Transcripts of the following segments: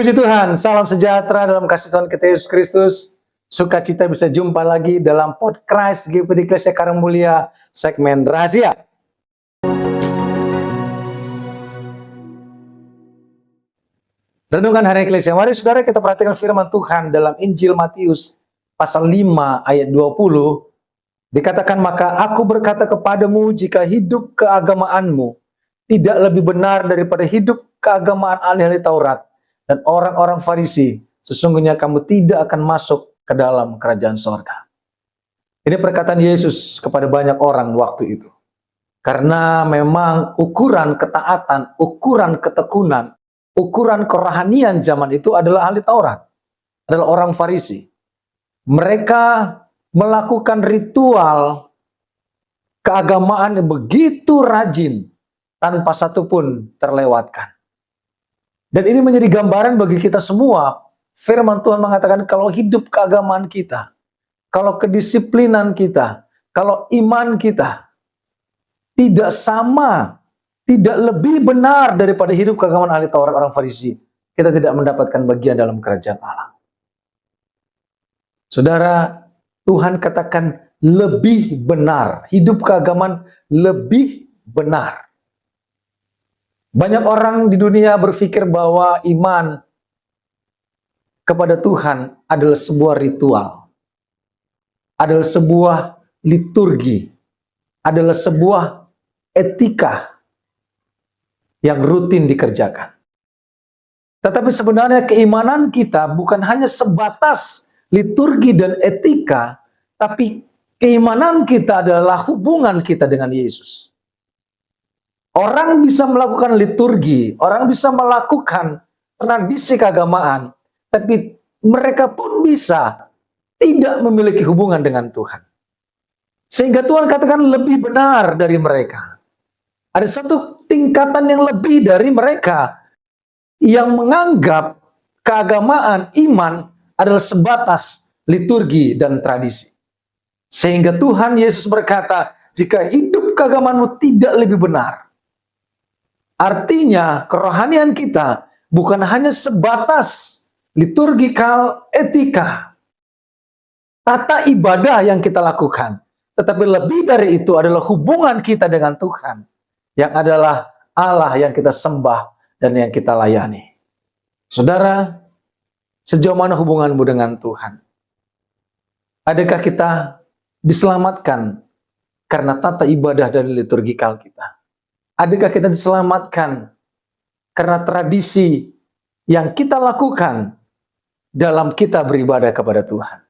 Puji Tuhan, salam sejahtera dalam kasih Tuhan kita Yesus Kristus. Sukacita bisa jumpa lagi dalam podcast GPD Eklesia Karang Mulia segmen rahasia. Renungan hari Eklesia. Mari saudara kita perhatikan firman Tuhan dalam Injil Matius pasal 5 ayat 20. Dikatakan, maka aku berkata kepadamu, jika hidup keagamaanmu tidak lebih benar daripada hidup keagamaan ahli-ahli Taurat dan orang-orang Farisi, sesungguhnya kamu tidak akan masuk ke dalam kerajaan sorga. Ini perkataan Yesus kepada banyak orang waktu itu. Karena memang ukuran ketaatan, ukuran ketekunan, ukuran kerohanian zaman itu adalah ahli Taurat, adalah orang Farisi. Mereka melakukan ritual keagamaan yang begitu rajin tanpa satupun terlewatkan. Dan ini menjadi gambaran bagi kita semua. Firman Tuhan mengatakan kalau hidup keagamaan kita, kalau kedisiplinan kita, kalau iman kita tidak sama, tidak lebih benar daripada hidup keagamaan ahli Taurat orang Farisi, kita tidak mendapatkan bagian dalam kerajaan Allah. Saudara, Tuhan katakan lebih benar, hidup keagamaan lebih benar. Banyak orang di dunia berpikir bahwa iman kepada Tuhan adalah sebuah ritual, adalah sebuah liturgi, adalah sebuah etika yang rutin dikerjakan. Tetapi sebenarnya keimanan kita bukan hanya sebatas liturgi dan etika, tapi keimanan kita adalah hubungan kita dengan Yesus. Orang bisa melakukan liturgi, orang bisa melakukan tradisi keagamaan, tapi mereka pun bisa tidak memiliki hubungan dengan Tuhan. Sehingga Tuhan katakan lebih benar dari mereka. Ada satu tingkatan yang lebih dari mereka yang menganggap keagamaan, iman adalah sebatas liturgi dan tradisi. Sehingga Tuhan Yesus berkata, jika hidup keagamaanmu tidak lebih benar, artinya kerohanian kita bukan hanya sebatas liturgikal, etika, tata ibadah yang kita lakukan, tetapi lebih dari itu adalah hubungan kita dengan Tuhan, yang adalah Allah yang kita sembah dan yang kita layani. Saudara, sejauh mana hubunganmu dengan Tuhan? Adakah kita diselamatkan karena tata ibadah dan liturgikal kita? Adakah kita diselamatkan karena tradisi yang kita lakukan dalam kita beribadah kepada Tuhan?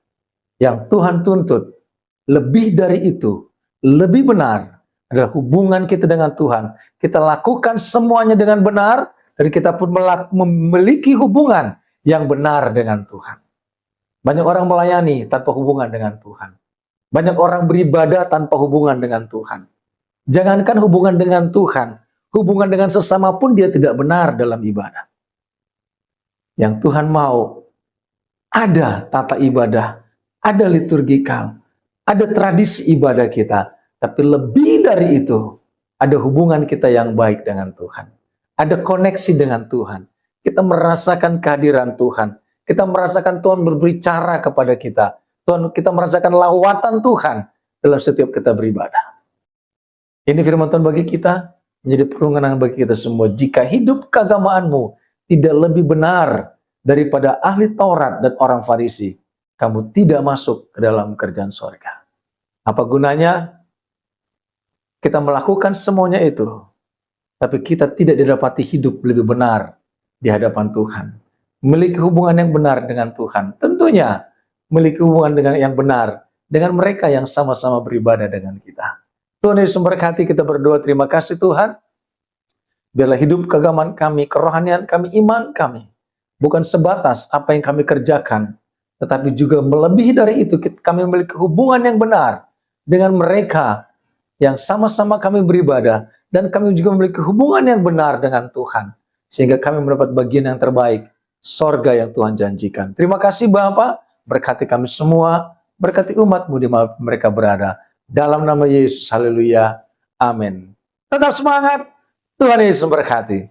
Yang Tuhan tuntut lebih dari itu, lebih benar adalah hubungan kita dengan Tuhan. Kita lakukan semuanya dengan benar, dan kita pun memiliki hubungan yang benar dengan Tuhan. Banyak orang melayani tanpa hubungan dengan Tuhan. Banyak orang beribadah tanpa hubungan dengan Tuhan. Jangankan hubungan dengan Tuhan, hubungan dengan sesama pun dia tidak benar dalam ibadah. Yang Tuhan mau, ada tata ibadah, ada liturgikal, ada tradisi ibadah kita, tapi lebih dari itu, ada hubungan kita yang baik dengan Tuhan. Ada koneksi dengan Tuhan. Kita merasakan kehadiran Tuhan. Kita merasakan Tuhan berbicara kepada kita. Kita merasakan lawatan Tuhan dalam setiap kita beribadah. Ini firman Tuhan bagi kita, menjadi perungangan bagi kita semua. Jika hidup keagamaanmu tidak lebih benar daripada ahli Taurat dan orang Farisi, kamu tidak masuk ke dalam kerajaan sorga. Apa gunanya kita melakukan semuanya itu, tapi kita tidak didapati hidup lebih benar di hadapan Tuhan. Memiliki hubungan yang benar dengan Tuhan. Tentunya memiliki hubungan dengan yang benar dengan mereka yang sama-sama beribadah dengan kita. Tuhan Yesus memberkati, kita berdoa. Terima kasih Tuhan. Biarlah hidup keagamaan kami, kerohanian kami, iman kami bukan sebatas apa yang kami kerjakan, tetapi juga melebihi dari itu kami memiliki hubungan yang benar dengan mereka yang sama-sama kami beribadah, dan kami juga memiliki hubungan yang benar dengan Tuhan, sehingga kami mendapat bagian yang terbaik, sorga yang Tuhan janjikan. Terima kasih Bapa, berkati kami semua, berkati umat-Mu di mana mereka berada. Dalam nama Yesus, haleluya, amin. Tetap semangat, Tuhan Yesus memberkati.